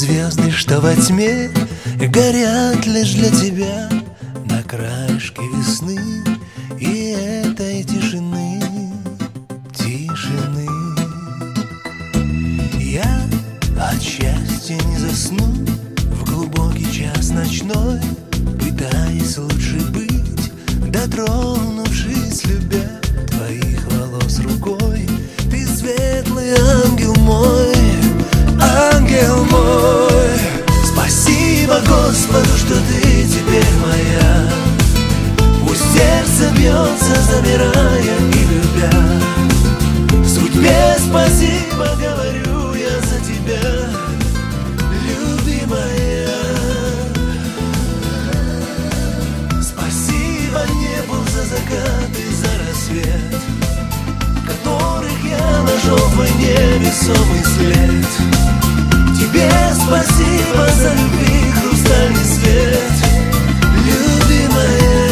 звезды, что во тьме горят лишь для тебя на краешке весны и этой тишины, тишины. Я от счастья не засну в глубокий час ночной, пытаясь лучше быть, дотронувшись, любя твоих волос рукой. Ты светлый ангел мой, ангел мой. Спасибо Господу, что ты теперь моя. Пусть сердце бьется, замирая и любя. Судьбе спасибо, говорю я за тебя, любимая. Спасибо небу за закат и за рассвет, которых я нашел твой невесомый след. Тебе спасибо за любви хрустальный свет, любимая.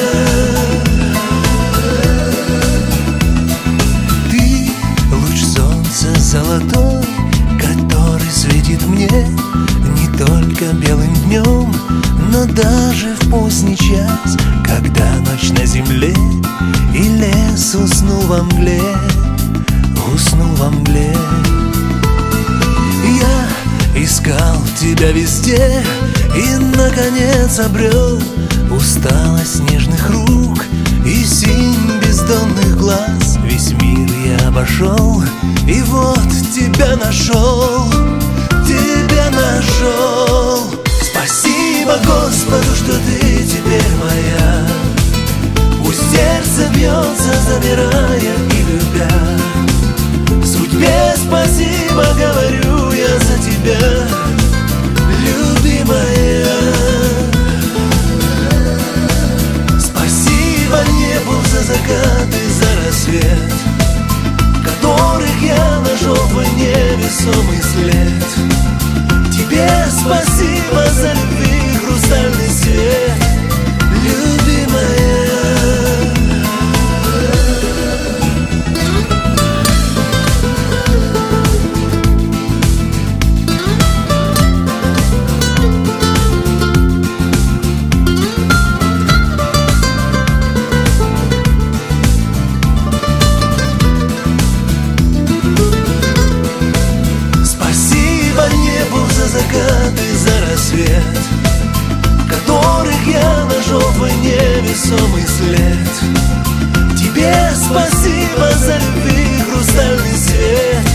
Ты луч солнца золотой, который светит мне не только белым днем, но даже в поздний час, когда ночь на земле и лес уснул во мгле, уснул во мгле. Я искал тебя везде и, наконец, обрел усталость нежных рук и синь бездонных глаз. Весь мир я обошел и вот тебя нашел, тебя нашел. Спасибо Господу, что ты теперь моя. Пусть сердце бьется, замирая и любя. Судьбе спасибо, говорю я за тебя, любимая. Спасибо небу за закат и за рассвет, которых я нашел твой невесомый след. Тебе спасибо за любви хрустальный свет, любимая. Закат и за рассвет, которых я нашел твой невесомый след. Тебе спасибо за любви хрустальный свет,